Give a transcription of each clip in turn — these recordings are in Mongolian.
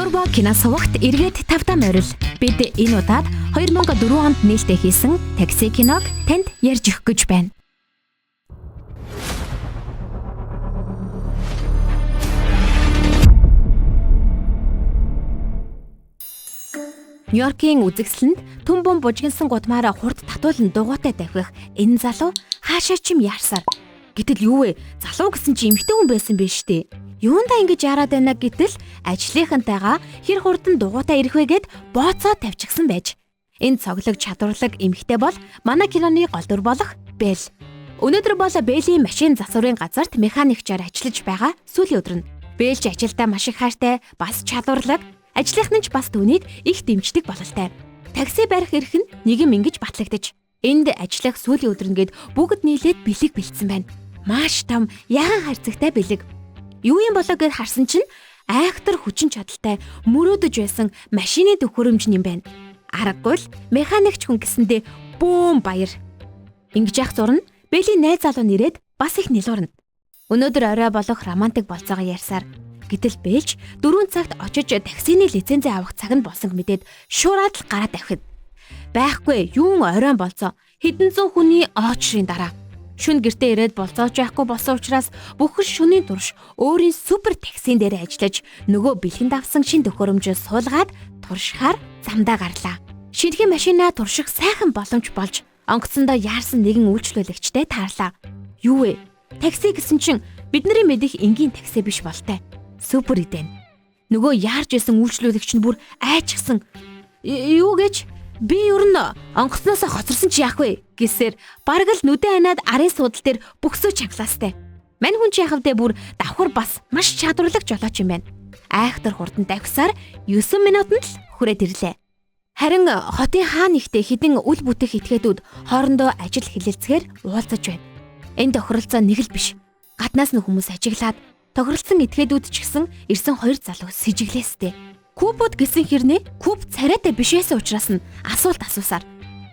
Turbo кино сувагт эргээд тавтаа морил. Бид энэ удаад 2004 онд нээлттэй хийсэн такси киног танд ярьж өгөх гэж байна. Нью-Йоркийн үзэгсэлэнд төмбөн бужигнсан гудмаараа хурд татуулан дугуйтай давхих энэ залуу хаашаа ч юм яарсаар. Гэтэл юу вэ? Залуу гэсэн чи эмэгтэй хүн байсан биз дээ. Юундаа ингэж яарад байна гэтэл ажлынхантайгаа хэр хурдан дугуйтай ирэх вэ гэд бооцоо тавьчихсан байж. Энэ цоглог чадварлаг эмэгтэй бол манай киноны гол дүр болох Бэл. Өнөөдөр бол Бэлийн машин засварын газарт механикчаар ажиллаж байгаа сүүлийн өдөр нь. Бэлж ажилдаа маш их хайртай, бас чадварлаг. Ажлынхан нь ч бас түүнийг их дэмждэг бололтой. Такси барих эрх нь нэгэн ингэж батлагдаж. Энд ажиллах сүүлийн өдөр нэгэд бүгд нийлээд бэлэг бэлдсэн байна. Маш том ягаан хайрцагтай бэлэг. Юу юм болоо гэж харсан чинь айхтар хүчин чадалтай мөрөөдөж байсан машины төхөөрөмж юм байна. Аргагүй л механикч хүн гэсэндээ бөөм баяр. Ингэж явах зурна Бэлийн найз залуу нэрээд бас их нэлуурна. Өнөөдөр орой болох романтик болцоогоо ярьсаар гэтэл Бэлж 4 цагт очиж таксины лицензээ авах цаг нь болсон мэдээд шуураад л гараад авхид. Байхгүй юун оройн болцоо хэдэн зуун хүний оочрын дараа. Шүн гэртээ ирээд болцооч яахгүй болсон учраас бүхэн шөнийн турш өөрийн супер таксин дээр ажиллаж нөгөө бэлгэнд авсан шин төхөөрөмжөө суулгаад туршихаар замдаа гарлаа. Шинэхэн машинаа турших сайхан боломж болж онгоцондоо яарсан нэгэн үйлчлүүлэгчтэй таарлаа. Юу вэ? Такси гэсэн чинь бидний мэдих энгийн такси биш болтой. Супер идэн. Нөгөө яарж исэн үйлчлүүлэгч нь бүр айчсан. Юу гэж би ер нь онгоцноосоо хоцорсон чи яах вэ гэсээр бараг л нүдэн ханаад арын суудал дээр бөхсөө чангалаастай. Мань хүн чи яхав дэ бүр давхар бас маш чадварлаг жолооч юм байна. Айхтар хурдан давхсаар 9 минутанд л хүрээд ирлээ. Харин хотын хаа нэгтээ хідэн үл бүтэх этгээдүүд хоорондоо ажил хэлэлцгээр уулзаж байна. Энэ тохиролцоо нэг л биш. Гаднаас нь хүмүүс ажиглаад тохиролцсон этгээдүүд ч гэсэн ирсэн 2 залуу сэжиглээстэй. Кубуд гэсэн хэрнээ куб царайтай биш байсан учраас нь асуулт асуусаар.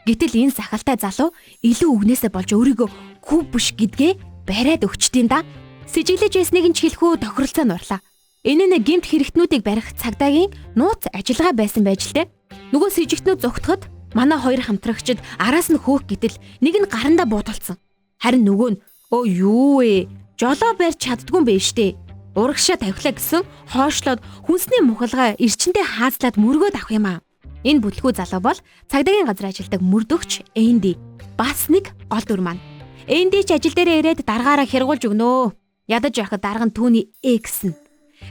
Гэтэл энэ сахалтай залуу илүү үгнээсээ болж өөрийгөө куб биш гэдгээ бариад өгчдیں۔ Да. Сэжиглэж байсныг нь ч хэлэхүү тохиролцоо нь урлаа. Энэ нь гэмт хэрэгтнүүдийг барих цагдаагийн нууц ажиллагаа байсан байж л дээ. Нөгөө сэжигтнүүд зүгтход манай 2 хамтрагчид араас нь хөөх гэтэл нэг нь гарандаа буудалцсан. Харин нөгөө нь өө юу вэ? Жолоо барьж чаддгүй юм байна штэ. Урагшаа тавхилаа гэсэн хоошлоод хүнсний мухалгаа эрчэндээ хаазлаад мөргөөд авах юм аа. Энэ бүтлгүү залуу бол цагдаагийн газар ажилладаг мөрдөгч Энди. Бас нэг гол дүр маань. Энди ч ажил дээрээ ирээд даргаараа хэрэгуулж өгнөө. Ядаж явахад дарга нь түүний экс нь.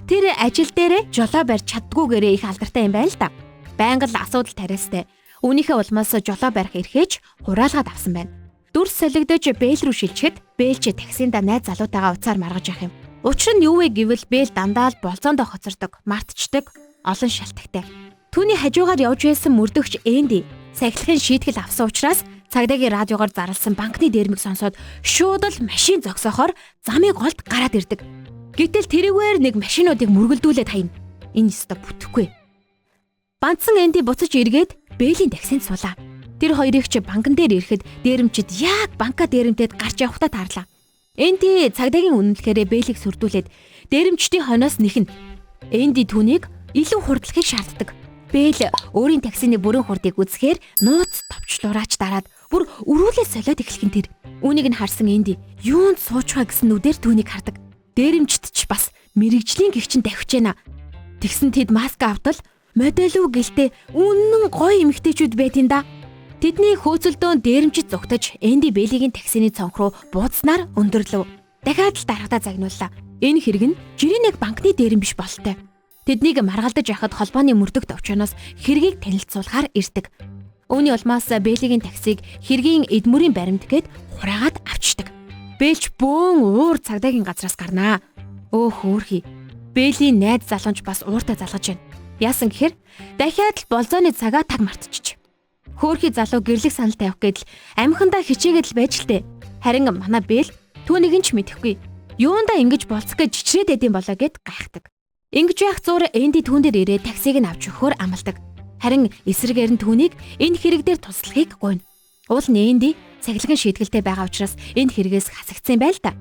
Тэр ажил дээрээ жолоо барьж чаддгүйгээрээ их алдартай юм байна л да. Байнга л асуудал тариастай. Үүнийхээ улмаас жолоо барих эрхээч хураалгаад авсан байна. Дүрс солигдож Бэл рүү шилжихэд Бэл ч таксинда найз залуутайгаа уцаар маргаж явах юм. Учир нь юу вэ гэвэл Бэл дандаа л болцоондоо хоцордог, мартчихдаг, олон шалтгатай. Түүний хажуугаар явж байсан мөрдөгч Энди сахилахын шийтгэл авсан учраас цагдаагийн радиогоор зарласан банкны дээрмийг сонсоод шууд л машин зогсоохоор замын голд гараад ирдэг. Гэтэл тэрүүгээр нэг машинуудыг мөргөлдүүлээд хаяна. Энэ ёстой бүтэхгүй. Бандсан Энди буцаж эргээд Бэлийн таксинд суулаа. Тэр хоёрыг ч банкн дээр ирэхэд дээрэмчид яг банка дээрэмтэд гарч явахтаа таарлаа. Энди цагдаагийн үнэлэхээрээ Бэлийг сүрдүүлээд дээрэмчдийн хойноос нэхнэ. Энди түүнийг илүү хурдлагыг шаарддаг. Бэл өөрийн таксины бүрэн хурдыг үзэхээр нууц товчлуураач дараад бүр өрүүлээ солиод эхлэхин тэр. Үүнийг нь харсан Энди юунд суучгаа гэсэн нүдээр түүнийг хардаг. Дээрэмчд ч бас мэрэгжлийн гихчин давхиж байна. Тэгсэн тэд маск автал модель үү гэлтэй үнэн гоё эмэгтэйчүүд байдیں۔ Да. Тэдний хөөцөлдөөн дээрэмчид зүгтаж Энди Бэлигийн таксины цонх руу буудснаар өндөрлөв. Дахиад л дарагдаа загнууллаа. Энэ хэрэг нь жирийн нэг банкны дээрэм биш болтой. Тэднийг маргалдаж яхад холбооны мөрдөгт овчоноос хэргийг танилцуулахаар ирдэг. Үүний улмаас Бэлигийн таксиг хэргийн эдмүрийн баримт гээд хураагаад авчдаг. Бэлч бөөн уур цагдаагийн газраас гарнаа. Өөх хөөрхий. Бэлийн найз залуунч бас ууртаа залгаж байна. Яасан гэхээр дахиад л болзооны цагаа таг мартчих. Хөөрхий залуу гэрлэх санал тавих гэдэл амхандаа хичээгээд л байж лтэй. Харин манай Бэл түүнийг нь ч мэдэхгүй. Юундаа ингэж болцох гэж чичрээд байдэм болоо гэд гайхдаг. Ингэж байх зур Энди түүн дээр ирээд таксиг нь авч өгөхөөр амлдаг. Харин эсрэгээр нь түүнийг энэ хэрэг дээр туслахыг гуйна. Уул нь Энди цахилгаан шийтгэлтэй байгаа учраас энэ хэрэгээс хасагдсан байл та.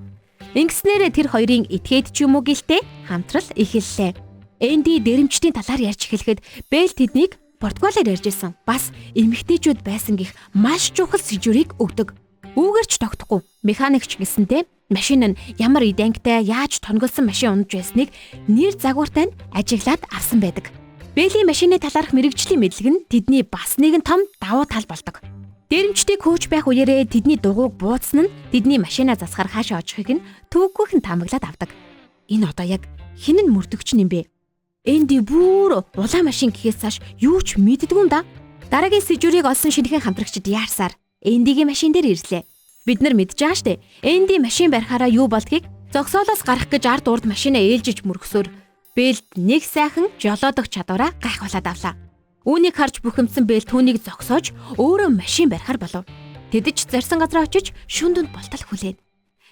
Ингэснээр тэр хоёрын этгээд ч юм уу гэлтэй хамтрал эхэллээ. Энди дээрэмчдийн талаар ярьж эхлэхэд Бэл тэднийг Португалаар ярьж исэн. Бас эмэгтэйчүүд байсан гих маш чухал сэжвэрийг өгдөг. Үүгээрч тогтохгүй. Механикч гэсэнтэй машин нь ямар идэнгтэй яаж тонголсон машин унаж байсныг нэр загвартай нь ажиглаад авсан байдаг. Бэлийн машины талаарх мэрэгжлийн мэдлэг нь тэдний бас нэгэн том давуу тал болдог. Дээрэмчдийг хөөж байх үеэрээ тэдний дугуйг буудсан нь тэдний машинаа засахаар хаашаа очихыг нь түүхгүйхэн таамаглаад авдаг. Энэ одоо яг хэн нь мөрдөгч юм бэ? Энди бүр улаан машин гэхээс цааш юу ч мэддэггүй юм да. Дараагийн сэжвэрийг олсон шинэхэн хамтрагчид яарсаар Эндигийн машин дээр ирлээ. Бид нар мэдж байгаа штэ. Энди машин барихаараа юу болдгийг зогсоолоос гарах гэж ард урд машинаа ээлжиж мөргсөөр Бэлд нэг сайхан жолоодох чадвараа гайхуулаад авлаа. Үүнийг харж бүхэмдсэн Бэл түүнийг зогсоож өөрөө машин барихаар болов. Тэд ч зарсан газар очиж шүн дунд болтол хүлээн.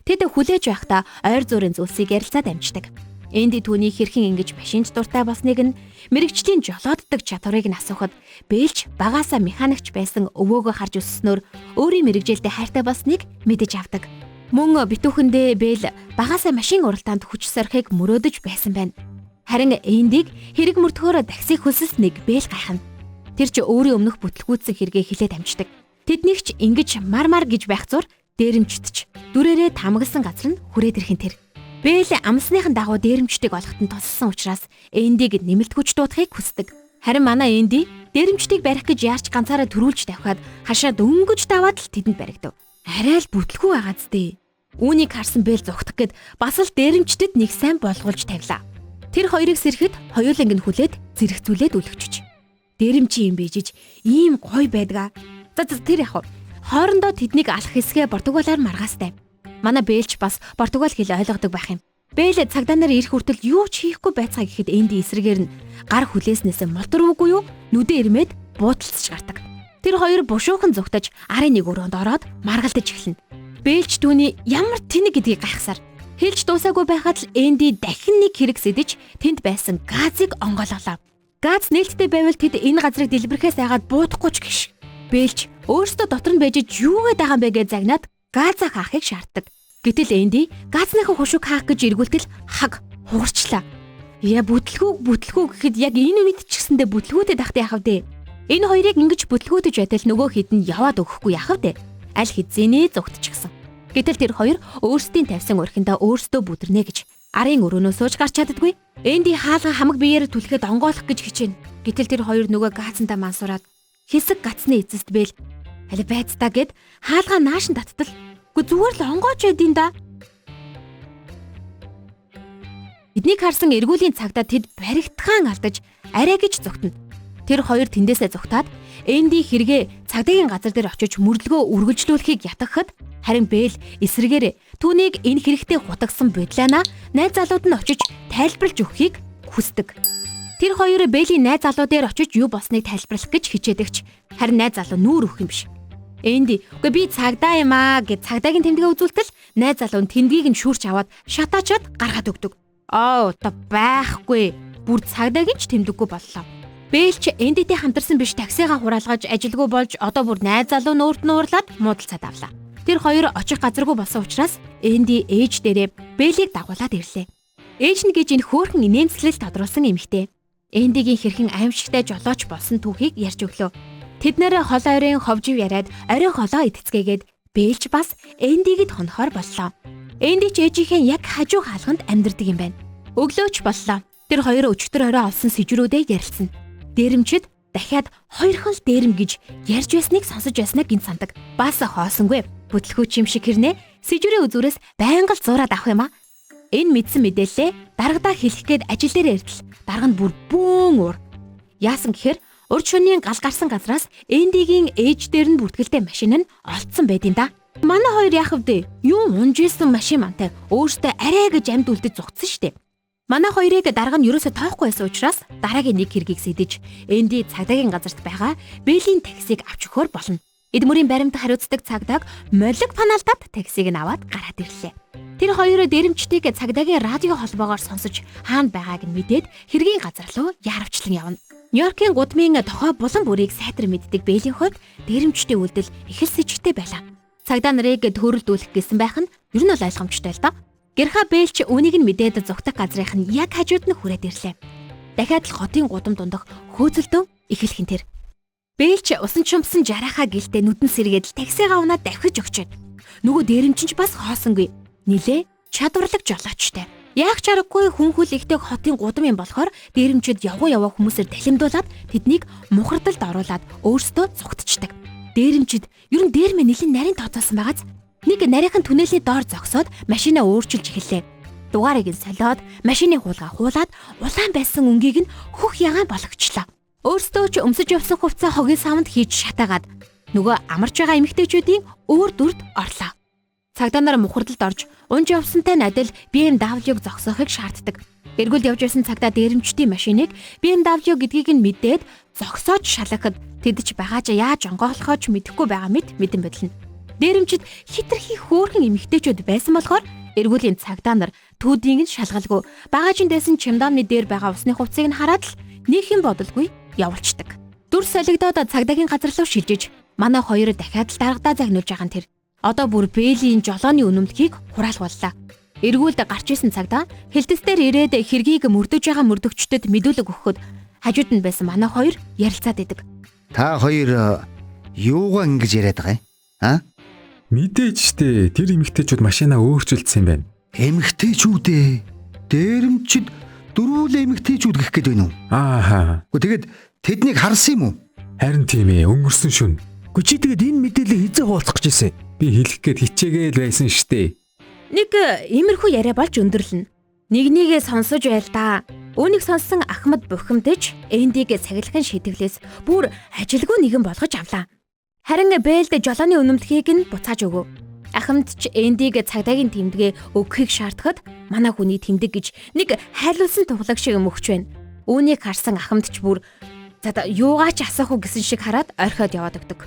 Тэд хүлээж байхдаа ойр зүрийн зүйлсийг ярилцаад амждаг. Энди түүний хэрхэн ингэж машинд дуртай болсныг нь мэрэгчлийн жолооддаг чадварыг нь асуухад Бэлч багаасаа механикч байсан өвөөгөө харж өсснөөр өөрийн мэрэгжилдээ хайртай болсныг мэдэж авдаг. Мөн битүүхэндээ Бэл багаасаа машин уралдаанд хүч сорихыг мөрөөдөж байсан байна. Харин Эндиг хэрэг мөрдөхөөр таксиг хөлсөлснэг Бэл гайхна. Тэр ч өөрийн өмнөх бүтлгүүцсэн хэрэгээ хэлээд амждаг. Тэднийг ч ингэж мар гэж байх зур дээрэмчдч дүрээрээ тамгалсан газар нь хүрээд ирхэн тэр. Бэл амсныхан дагуу дээрэмчдийг олоход нь тусалсан учраас Эндиг нэмэлт хүч дуудахыг хүсдэг. Харин манай Энди дээрэмчдийг барих гэж яарч ганцаараа төрүүлж тавихад хашаа дөнгөж даваад л тэдэнд баригдав. Арай л бүтлгүй байгаа зү. Үүнийг харсан Бэл зүгтах гээд бас л дээрэмчдэд нэг сайн болгуулж тавилаа. Тэр хоёрыг сэрэхэд хоёуланг нь хүлээд зэрэгцүүлээд үлгчж. Дээрэмчи юм бийжиж ийм гой байдгаа. За тэр яах вэ? Хоорондоо тэднийг алах хэсгээ Португалаар маргаастай. Манай Бэлч бас Португал хэл ойлгодог байх юм. Бэл цагдаа нар ирэх хүртэл юу ч хийхгүй байцгаа гэхэд Энди эсрэгээр нь гар хүлээснээс молдорвгүй юу? Нүдэ ирмээд буудалцж гардаг. Тэр хоёр бушуухан зүгтэж арын нэг өрөөнд ороод маргалдаж эхэлнэ. Бэлч түүний ямар тэнэг гэдгийг гайхсаар хэлж дуусаагүй байхад л Энди дахин нэг хэрэг сэдэж тэнд байсан газыг онгойлголоо. Газ нээлттэй байвал тэд энэ газрыг дэлбэрэхээс айгаад буудахгүй ч гიშ. Бэлч өөртөө дотор нь байж юу гээд байгаа юм бэ гэж загнаад газаа хаахыг шаарддаг. Гэтэл Энди газныхаа хушууг хаах гэж эргүүлтэл хаг хугарчлаа. Яа бүтлгүү гэхэд яг энэ үед ч гэсэндээ бүтлгүүтэй тахтай яхав дээ. Энэ хоёрыг ингэж бүтлгүүтэж байтал нөгөө хэд нь яваад өгөхгүй яхав дээ. Аль хэзээ зүгтчихсэн. Гэтэл тэр хоёр өөрсдийн тавьсан өрхөндөө өөрсдөө бүдэрнэ гэж арын өрөөнөө сууж гарч чаддаггүй. Энди хаалга хамаг биеэр түлхэд онгойлох гэж хичээнэ. Гэтэл тэр хоёр нөгөө гаацандаа мансураад хэсэг гацны эцэст Бэл аль байцтаа гэд хаалгаа нааш нь таттал. Зүгээр л онгооч байдин да. Эднийг харсан эргүүлийн цагдаа тэд баригдхаан алдаж арай гэж зүгтэнэ. Тэр хоёр тэндээсээ зүгтаад Энди хэрэгээ цагдаагийн газар дээр очиж мөрлөгөө үргэлжлүүлэхийг ятгахад харин Бэл эсрэгээр түүнийг энэ хэрэгтэй хутагсан бодлоонаа найз залууд нь очиж тайлбарлаж өгөхийг хүсдэг. Тэр хоёр Бэлийн найз залуу дээр очиж юу болсныг тайлбарлах гэж хичээдэгч харин найз залуу нүүр өгөх юм биш. Энди үгүй би цагдаа юм аа гэж цагдаагийн тэмдэгэ үзүүлтэл найз залуу нь тэмдгийг нь шүүрч аваад шатаачаад гаргаад өгдөг. Одоо байхгүй. Бүр цагдаагийн ч тэмдэггүй боллоо. Бэлч Эндитэй хамтарсан биш таксигаа хураалгаж ажилгүй болж одоо бүр найз залуу нүүрт нуурлаад муудалцаад авлаа. Тэр хоёр очих газаргүй болсон учраас Энди ээж дээрээ Бэлийг дагуулад ирлээ. Ээж нь гэж энэ хөөрхөн инээмсэглэл тодруулсан эмэгтэй. Эндигийн хэрхэн аимшигтай жолооч болсон түүхийг ярьж өглөө. Тэд нэр хол ойрын ховжив яриад орой холоо идэцгээгээд Бэлч бас Эндигид хонохоор боллоо. Энди ч ээжийнхээ яг хажуу хаалганд амьдардаг юм байна. Өглөөч боллоо. Тэр хоёр өчтөр орой олсон сэжврүүдээ ярилцсан. Дээрэмчид дахиад хоёрхан л дээрэм гэж ярьж байсныг сонсож байснаа гин сандаг. Бас хоосонгүй. Бүтлгүүч юм шиг хэрнээ сэжврийн үзүүрээс байнга л зураад авах юм аа. Энэ мэдсэн мэдээлэлээ дарагдаа хэлэх гээд ажил дээр иртэл дарга нь бүр бөөн уур. Яасан гэхээр урд шөнийн гал гарсан газраас Эндигийн ээж дээр нь бүртгэлтэй машин нь олдсон байдیں۔ Да. Манай хоёр яах вэ? Юу унж исэн машин мантай өөртөө арай гэж амьд үлдэж зугтсан штеп. Манай хоёрыг дарга нь ерөөсө тоохгүй байсан учраас дараагийн нэг хэргийг сэдэж Энди цагдаагийн газарт байгаа Бэлийн таксиг авч өгөхөр болно. Эдмүрийн баримт хариуцдаг цагдааг молиг панаалтаад таксиг нь аваад гараад ирлээ. Тэр хоёр дээрэмчдийг цагдаагийн радио холбоогоор сонсож хаана байгааг нь мэдээд хэргийн газар руу яарвчлан явна. Нью-Йоркийн гудмын тохой булан бүрийг сайтар мэддэг Бэлийн хувьд дээрэмчдийн үйлдэл их л сэжигтэй байлаа. Цагдаа нарыг төрөлдүүлэх гэсэн байх нь ер нь ойлгомжтой л доо. Гэрха Бэлч үнийг нь мэдээд зүгтах газрынх нь яг хажууд нь хүрээд ирлээ. дахиад л хотын гудам дундах хөөцөлдөн эхэлхэн тэр. Бэлч усан чумсан жарахаа гэлдээ нүдэн сэргээд таксигаа унаад давхиж өгчээд. Нөгөө дээрэмчинч бас хоосонгүй. Нилээ чадварлаг жолоочтой. Яах чаргагүй хүн хөл ихтэй хотын гудам юм болохоор дээрэмчид яваа хүмүүсээр далимдуулаад тэднийг мухардалд оруулаад өөрсдөө цугтчихдаг. Дээрэмчид ер нь дээрмэ нэлийн нарийн тооцоосон байгааз нэг нарийнхан түнэлний доор зогсоод машинаа өөрчилж эхэллээ. Дугаарыг нь солиод машины хуулгаа хуулаад улаан байсан өнгийг нь хөх ягаан болгочлаа. Өөрсдөө ч өмсөж явсан хувцас хогийн савнд хийж шатаагаад нөгөө амарч байгаа эмэгтэйчүүдийн өөр дүрд орлоо. Цагдаа нар мухардалд орж унж явсантай надад BMW-г зогсоохыг шаарддаг. Эргүүл явж байсан цагдаа дээрэмчдийн машиныг BMW гэдгийг нь мэдээд зогсоож шалгахад тэд ч багаажаа яаж онгойлохооч мэдэхгүй байгаа мэдэн бодлоо. Дээрэмчид хитрхи хөөрхөн эмэгтэйчүүд байсан болохоор эргүүлийн цагдаа нар түүдийг нь шалгалгүй багаажинд байсан чемоданны дээр байгаа усны хувцсыг нь хараад л нийхэм бодолгүй явуулцдаг. Дүр солигдоод цагдаагийн газар руу шилжиж манай хоёр дахиад л дарагдаа загнуулж байгаа тэр. Одоо бүр Бэйлийн жолооны үнэмлэхийг хураалгууллаа. Эргүүлд гарч исэн цагдаа хэлтэцээр ирээд хэргийг мөрдөж байгаа мөрдөгчдөд мэдүүлэг өгөхөд хажууд нь байсан манай хоёр ярилцаад идэг. Та хоёр юугаа ингэж яриад байгаа юм? Аа? Мэдээж штэ тэр эмэгтэйчүүд машинаа өөрчилсөн юм байна. Эмэгтэйчүүдээ. Дээрэмчид дөрвөлээ эмэгтэйчүүд гэх гээд байна уу? Ааха. Тэгэд тэднийг харсан юм уу? Харин тийм ээ, өнгөрсөн шүн. Чи тэгээд энэ мэдээлэл хизээ хуваалцах гэж ирсэн? Би хэлэх гээд хичээгээл байсан штэ. Нэг иймэрхүү яриа болж өндөрлөнө. Нэгнийгээ сонсож байл да. Үүнийг сонссон Ахмад бухимдаж Эндиг цаглахын шийтгэлээс бүр ажилгүй нэгэн болгож авлаа. Харин Бэлд жолооны үнэмлэхийг нь буцааж өгөв. Ахмад ч Эндиг цагдаагийн тэмдэгэ өгөхийг шаардахад манай хүний тэмдэг гэж нэг хайлуулсан туглаг шиг мөхч байна. Үүнийг харсан Ахмад ч бүр юугаа ч асах уу гэсэн шиг хараад орхиод яваад өгдөг.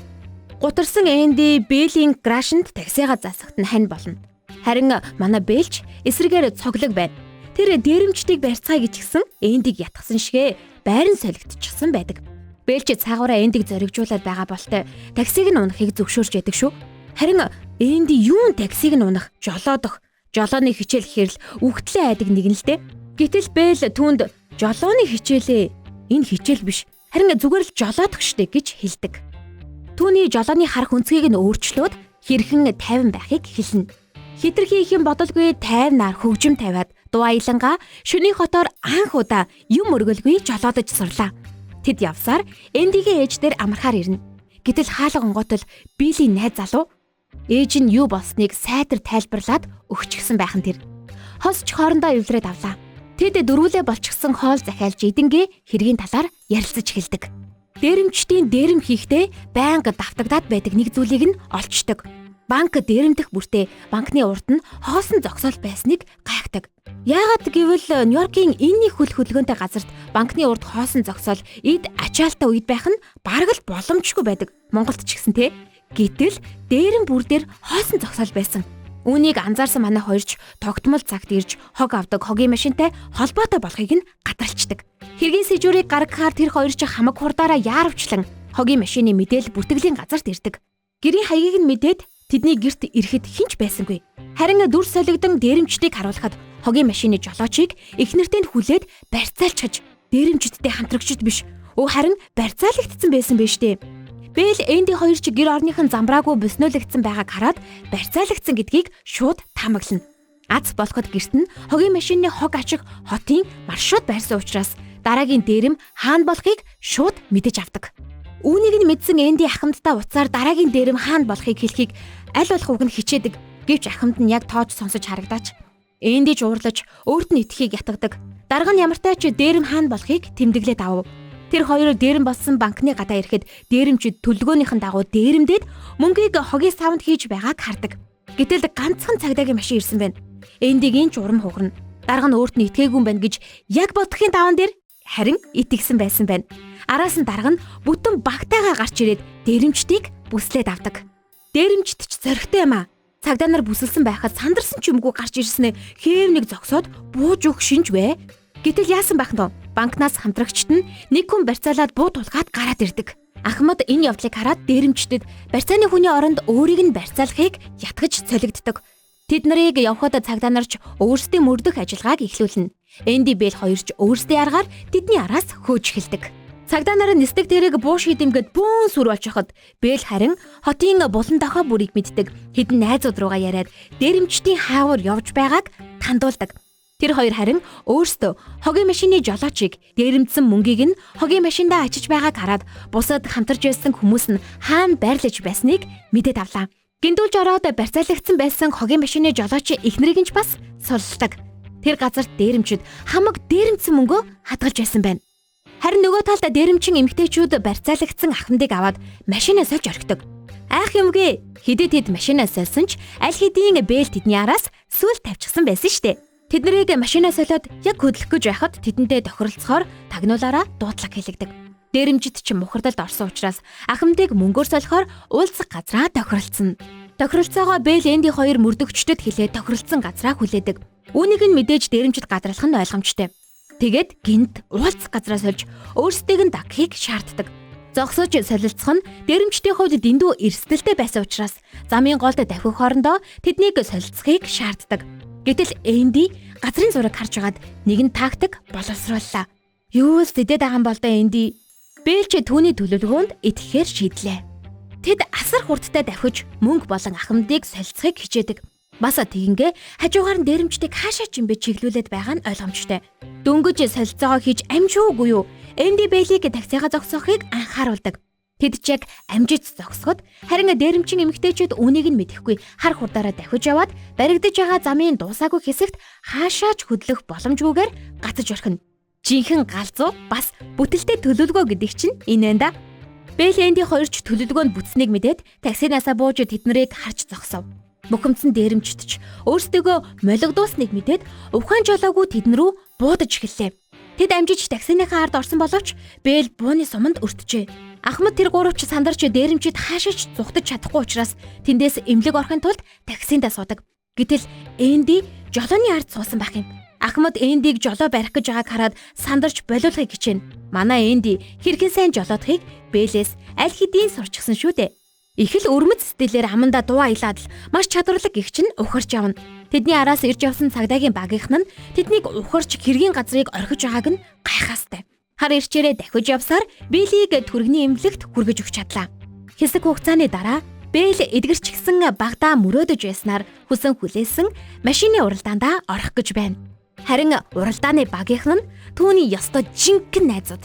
Гутарсан Энди Бэлийн крашнд таксигаа засахт нь хань болно. Харин манай Бэлч эсрэгээр цоглог байна. Тэр дээрэмчдийг барьцгаая гिचгсэн Эндиг ятгсан шигэ байран солигдчихсан байдаг. Бэлч цаагаараа Эндиг зоригжуулаад байгаа болтой таксиг нь унахыг зөвшөөрч яадаг шүү. Харин Энди юун таксиг нь унах, жолоодох, жолооны хичээл хэрл үхтлээ айдаг нэг нь л дээ. Гэтэл Бэл түүнд жолооны хичээлээ энэ хичээл биш. Харин зүгээр л жолоодох штэ гэж хэлдэг. Түүний жолооны харах өнцгийг нь өөрчлөөд хэрхэн тайван байхыг хэлнэ. Хитрхи их юм бодолгүй тайвнаар хөгжим тавиад дуу аялангаа шөнийн хотоор анх удаа юм өргөлгүй жолоодож сурлаа. Тэд явсаар Эндигийн ээж дээр амархаар ирнэ. Гэтэл хаалга онгоотол Билийн найз залуу ээж нь юу болсныг сайтар тайлбарлаад өгчихсэн байхан тэр. Хосч хоорондоо эвлэрээд авлаа. Тэд дөрвөлээ болчихсон хоол захиалж идэнгээ хэргийн талаар ярилцаж эхэлдэг. Дээрэмчдийн дээрэм хийхдээ байнга давтагдаад байдаг нэг зүйлийг нь олчдог. Банк дээрэмдэх бүртээ банкны урд нь хоосон зогсоол байсныг гайхдаг. Яагаад гэвэл Нью-Йоркийн энэ хөл хөдөлгөөнтэй газарт банкны урд хоосон зогсоол эд ачаалтаа үед байх нь бараг л боломжгүй байдаг. Монголд ч гэсэн те. Гэтэл дээрэм бүр дээр хоосон зогсоол байсан. Үүнийг анзаарсан манай хоёрч тогтмол цагт ирж хог авдаг хогийн машинтай холбоотой болохыг нь гадралцдаг. Хэргийн сэжүүрийг гаргахаар тэр хоёр ч хамаг хурдаараа яарвчлан хогийн машины мэдээлэл бүртгэлийн газарт ирдэг. Гэрийн хаягийг нь мэдээд тэдний гэрт ирэхэд хинч байсангүй. Харин дүр солигдсон дээрэмчдийг харуулхад хогийн машины жолоочийг эхнэртэй нь хүлээд барьцаалчж дээрэмчдтэй хамтрагчд биш. Харин барьцаалагдсан байсан биз дээ. Бэл Энди хоёр ч гэр орныхон замбраагүй бөснөөлөгдсөн байгааг хараад барьцаалагдсан гэдгийг шууд таамаглана. Аз болоход гэрт нь хогийн машины хог ачиг хотын маршрут байрсан учраас дараагийн дээрэм хаана болохыг шууд мэдэж авдаг. Үүнийг нь мэдсэн Энди ахмадтай уцаар дараагийн дээрэм хаана болохыг хэлхийг аль болох уг нь хичээдэг. Гэвч ахмад нь яг тоож сонсож харагдаач. Энди ч уурлаж өөрт нь итгэхийг ятгадаг. Дарга нь ямартай ч дээрэм хаана болохыг тэмдэглээд авав. Тэр хоёр дээрэм болсон банкны гадаа ирэхэд дээрэмчид төлөвлөгөөнийхэн дагуу дээрэмдээд мөнгийг хогийн савнд хийж байгааг хардаг. Гэтэл ганцхан цагдаагийн машин ирсэн байна. Эндигийн ч урам хугарна. Дарга нь өөрт нь итгээгүй юм байна гэж яг бодохын даван дээр харин итгэсэн байсан байна. Араас нь дарга нь бүтэн багтайгаа гарч ирээд дээрэмчдийг бүслээд авдаг. Дээрэмчд ч зоригтой юм аа. Цагдаа нар бүсэлсэн байхад сандарсан ч юмгүй гарч ирснэ хээв нэг зогсоод бууж өгөх шинж вэ? Гэтэл яасан байх нь банкнаас хамтрагчд нь нэг хүн барьцаалаад буу тулгаад гараад ирдэг. Ахмад энэ явдлыг хараад дээрэмчдэд барьцааны хүний оронд өөрийг нь барьцаалахыг ятгаж солигддог. Тэд нарыг явхад цагдаа нар ч өөрсдийн мөрдөх ажиллагааг эхлүүлнэ. Энди Бэл хоёр ч өөрсдөө аргаар тэдний араас хөөж эхэлдэг. Цагдаа нар нисдэг тэрэг буу шийдэмгэд бүүн сүр болж хахад Бэл харин хотын булан дохой бүрийг мэддэг хэдэн найзууд руугаа яриад дээрэмчдийн хаавар явж байгааг тандуулдаг. Тэр хоёр харин өөрсдөө хогийн машины жолоочийг дээрэмдсэн мөнгийг нь хогийн машиндаа ачиж байгааг хараад бусад хамтарч байсан хүмүүс нь хаана байрлаж байсныг мэдээд авлаа. Гиндүүлж ороод барьцаалагдсан байсан хогийн машины жолоочийн эхнэрийг нь ч бас сулладаг. Тэр газар дээрэмчид хамаг дээрэмдсэн мөнгөө хадгалж байсан байна. Харин нөгөө талд дээрэмчин эмэгтэйчүүд барьцаалагдсан ахмадыг аваад машинаас олж орхидог. Айх юмгээ хэдэд хэд машинаас олсон ч аль хэдийн Бэл тэдний араас сүл тавьчихсан байсан штэ. Тэд нарыг машинаас олоод яг хөдлөх гэж байхад тэдэндээ тохиролцохоор тагнуулаараа дуудлага хэлэгдэг. Дээрэмжид ч мухардалд орсон учраас ахмадыг мөнгөөр солихоор уулзах газраа тохиролцсон. Тохиролцоогоо Бэл Энди хоёр мөрдөгчдөд хэлээд тохиролцсон газраа хүлээдэг. Үүнийг нь мэдээж дээрэмжид гадралах нь ойлгомжтой. Тэгээд гинт уулзах газраас олж өөрсдийг нь дагахыг шаарддаг. Зогсож солилцох нь дээрэмчдийн хувьд дэндүү эрсдэлтэй байсан учраас замын голд давхих хоорондоо тэднийг солилцохыг шаарддаг. Гэтэл Энди газрын зураг харж агаад нэгэн тактик боловсрууллаа. Юу л зэдэд байгаа юм бол да Энди. Бэл ч түүний төлөвлөгөөнд итгэхээр шийдлээ. Тэд асар хурдтай давхиж мөнгө болон ахмадыг солилцохыг хичээдэг. Бас тэгингээ хажуугаар нь дээрэмчдийг хаашаа ч юм бэ чиглүүлээд байгаа нь ойлгомжтой. Дөнгөж солилцоогоо хийж амжуугүй юу? Энди Бэлийг таксигаа зогсоохыг анхааруулдаг. Тэд ч яг амжиж зогсоход харин дээрэмчин эмэгтэйчүүд үүнийг нь мэдэхгүй хар хурдаараа давхиж яваад баригдаж байгаа замын дуусаагүй хэсэгт хаашаа ч хөдлөх боломжгүйгээр гацж орхино. Жинхэнэ галзуу бас бүтэлтэй төлөвлөгөө гэдэг чинь энэ энэ да. Бэл Энди хоёр ч төлөвлөгөөнд бүтснийг мэдээд таксинаасаа бууж тэднийг харж зогсов. Бухимдсан дээрэмчд ч өөрсдөө молигдуусныг мэдээд ухаан жолоогүй тэдэн рүү буудаж эхэллээ. Тэд амжиж таксиныхаа ард орсон боловч Бэл бууны суманд өртжээ. Ахмад тэр гуравч сандарч дээрэмчид хаашаач зүхтаж чадахгүй учраас тэндээс эмнэлэг орохын тулд таксиндаа суудаг. Гэтэл Энди жолооны ард суусан байх юм. Ахмад Эндиг жолоо барих гэж байгааг хараад сандарч болиулахыг хичээнэ. Манай Энди хэрхэн сайн жолоодохыг Бэлээс аль хэдийн сурчсан шүү дээ. Их л өрмөц стилээр аманда дуу аялаад л маш чадварлаг гэгч нь ухарч явна. Тэдний араас ирж явсан цагдаагийн багийнхан нь тэднийг ухарч хэргийн газрыг орхиж байгааг нь гайхаастай. Хар ирчээрээ дахиж явсаар Бэлийг түргэний эмнэлэгт хүргэж өгч чадлаа. Хэсэг хугацааны дараа Бэл эдгэрчгсэн багтаа мөрөөдөж байснаар хүсэн хүлээсэн машины уралдаандаа орох гэж байна. Харин уралдааны багийнхан нь түүний ёстой жинхэнэ найзууд.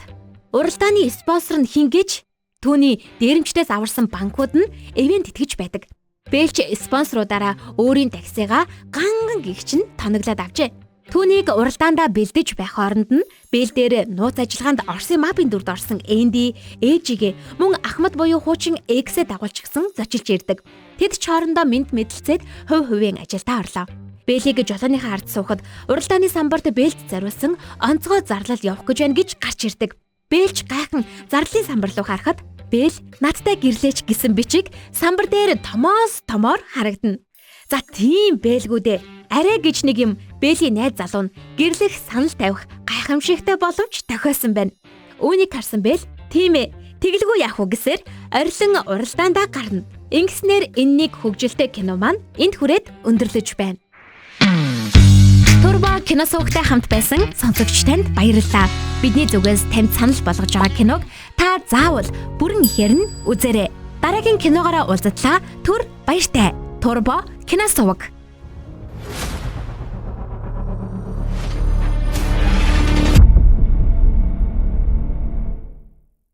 Уралдааны спонсор нь хин гэж түүний дээрэмчдээс аварсан банкуд нь ивент итгэж байдаг. Бэлч спонсоруудаараа өөрийн таксигаа ганган гихч нь тоноглоод авчээ. Түүнийг уралдаандаа бэлдэж байх хооронд нь Бэл дээр нууц ажиллагаанд Орсын мапын дүрд орсон Энди ээжигээ мөн Ахмад буюу хуучин Эксээ дагуулчихсан зочилж ирдэг. Тэд ч хоорондоо мэд мэдлцээд хувь хувийн ажилдаа орлоо. Бэлийг жолооныхаа ард суухад уралдааны самбарт Бэлд зариулсан онцгой зарлал явах гэж байна гэж гарч ирдэг. Бэлч гайхан зарлалын самбар руу харахад Бэл надтай гэрлээч гэсэн бичиг самбар дээр томоор харагдана. За тийм Бэлгүү дээ. Арай гэж нэг юм Бэлийн найз залуу нь гэрлэх санал тавих гайхамшигтай боловч тохиосон байна. Үүнийг харсан Бэл тийм ээ тэглгүй яах вэ гэсээр орилон уралдаандаа гарна. Ингэснээр энэ нэг хөгжилтэй кино маань энд хүрээд өндөрлөж байна. Турбо киносуугтай хамт байсан сонсогч танд баярлалаа. Бидний зүгээс танд санал болгож байгаа киног та заавал бүрэн ихээр нь үзээрэй. Дараагийн киногаараа уулзтлаа. Түр баяртай. Турбо киносууг